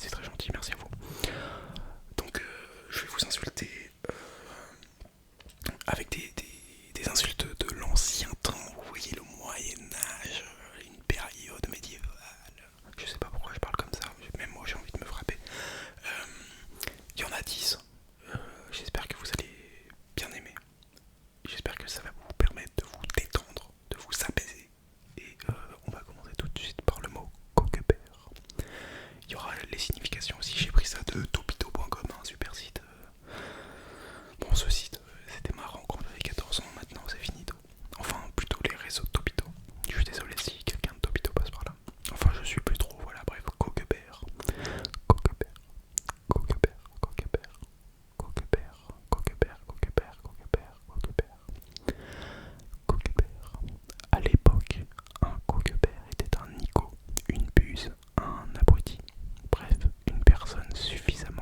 c'est très gentil, merci à vous. Donc je vais vous insulter avec des insultes de l'ancien temps, vous voyez le Moyen-Âge, une période médiévale. Je sais pas pourquoi je parle comme ça, même moi j'ai envie de me frapper. Il y en a 10. J'espère que vous allez bien aimer. J'espère que ça va vous permettre de vous détendre, de vous apaiser. Et on va commencer tout de suite par le mot coquebert. Il y aura les significations aussi, j'ai pris ça de topito.com, un super site. Bon, ce site, c'était marrant quand j'avais 14 ans, maintenant c'est finito. Enfin, plutôt les réseaux de Topito. Je suis désolé si quelqu'un de Topito passe par là. Enfin, je suis plus trop, voilà, bref, coquebert. Coquebert, coquebert, coquebert, coquebert, coquebert, coquebert, coquebert, coquebert. Coquebert. À l'époque, un coquebert était un nico, une buse, un abruti. Bref, une personne suffisamment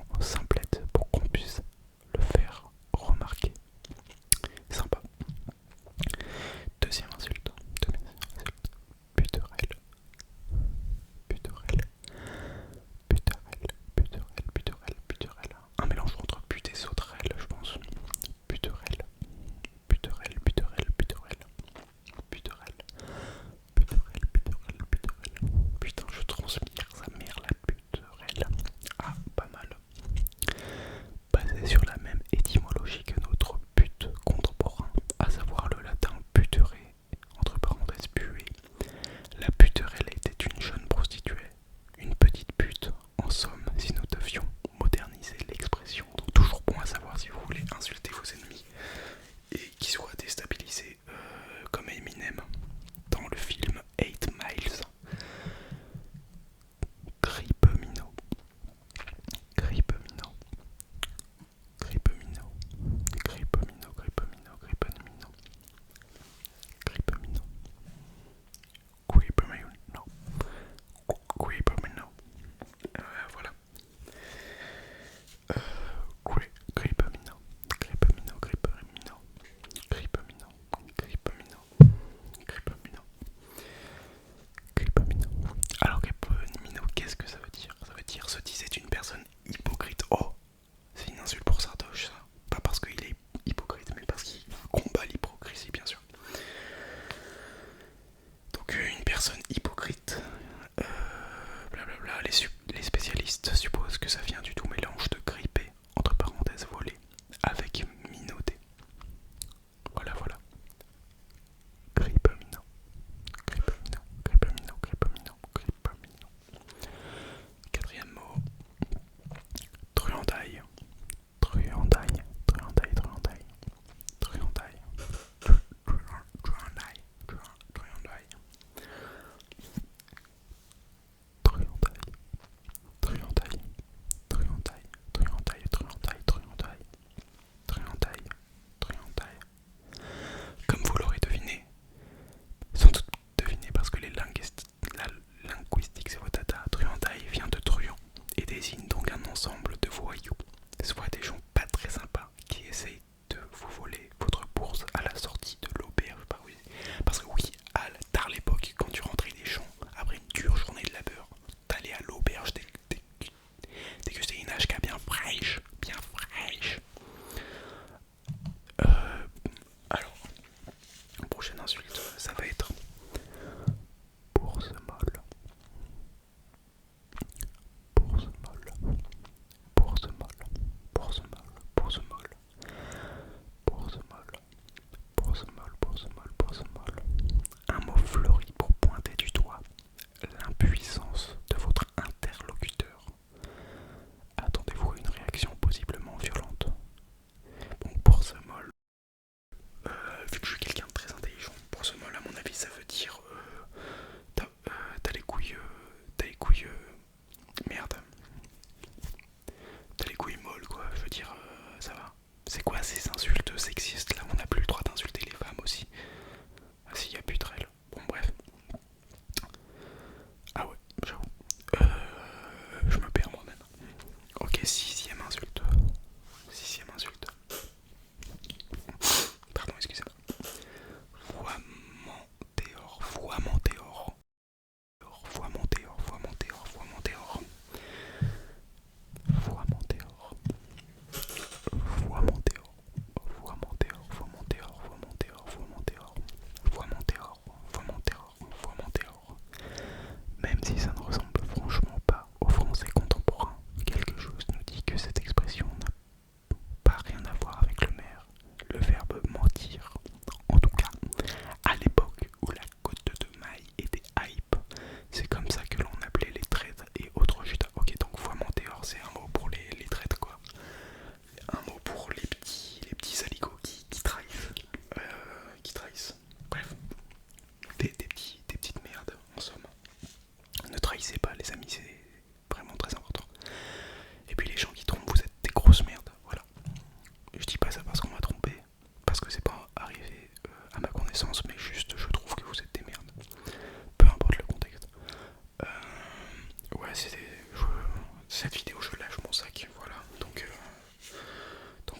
cette vidéo je lâche mon sac, voilà, donc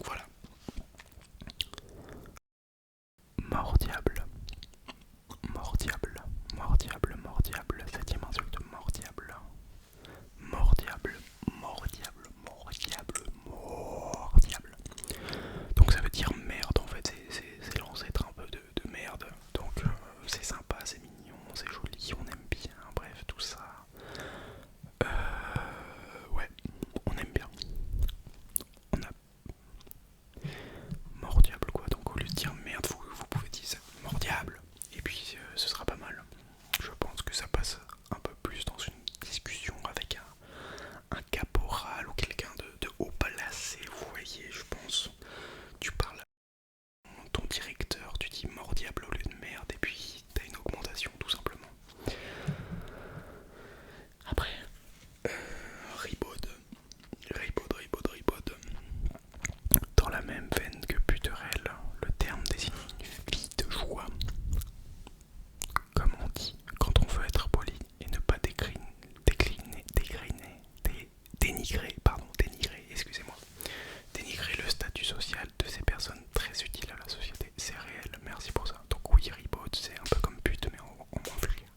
voilà. Mordiable, mordiable, mordiable, mordiable, septième insulte, mordiable, mordiable, mordiable, mordiable, mordiable. Donc ça veut dire merde en fait, c'est l'ancêtre un peu de merde. Donc c'est sympa, c'est mignon, c'est joli, on aime bien, bref tout ça. Ouais, on aime bien. On a mordiable quoi, donc au lieu de dire merde, vous pouvez dire mordiable. Et puis ce sera pas mal. Je pense que ça passe un peu plus dans une discussion avec un caporal ou quelqu'un de haut placé, vous voyez, je pense. Tu parles à ton directeur, tu dis mordiable au lieu de merde, et puis t'as une augmentation tout simplement. Après, Ribaude, Ribaude. Dans la même veine que puterelle, le terme désigne une fille de joie. Comme on dit, quand on veut être poli et ne pas dénigrer le statut social de ces personnes très utiles à la société. C'est réel, merci pour ça. Donc oui, Ribaude, c'est un peu comme pute, mais en moins vulgaire.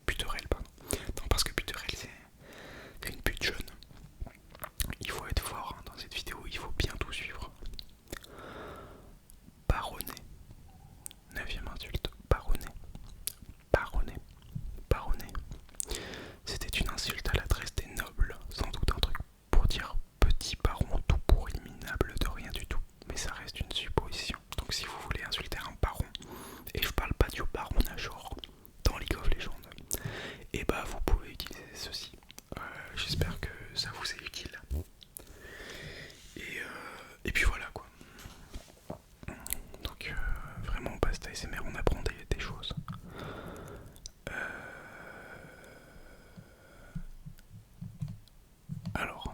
Puterelle, pardon. Non, parce que puterelle, c'est une pute jeune. Il faut être fort hein, dans cette vidéo, il faut bien tout suivre. Baronnet. Neuvième insulte. Baronnet. Baronnet. Baronnet. C'était une insulte à l'adresse des nobles, sans doute un truc pour dire petit baron tout pourri minable de rien du tout. Mais ça reste une supposition. Donc si vous voulez insulter un baron, et je parle pas du baron Najor dans League of Legends, et bah vous pouvez utiliser ceci. J'espère que ça vous est utile. Et puis voilà quoi. Donc vraiment Basta ASMR, on apprend des choses. Alors,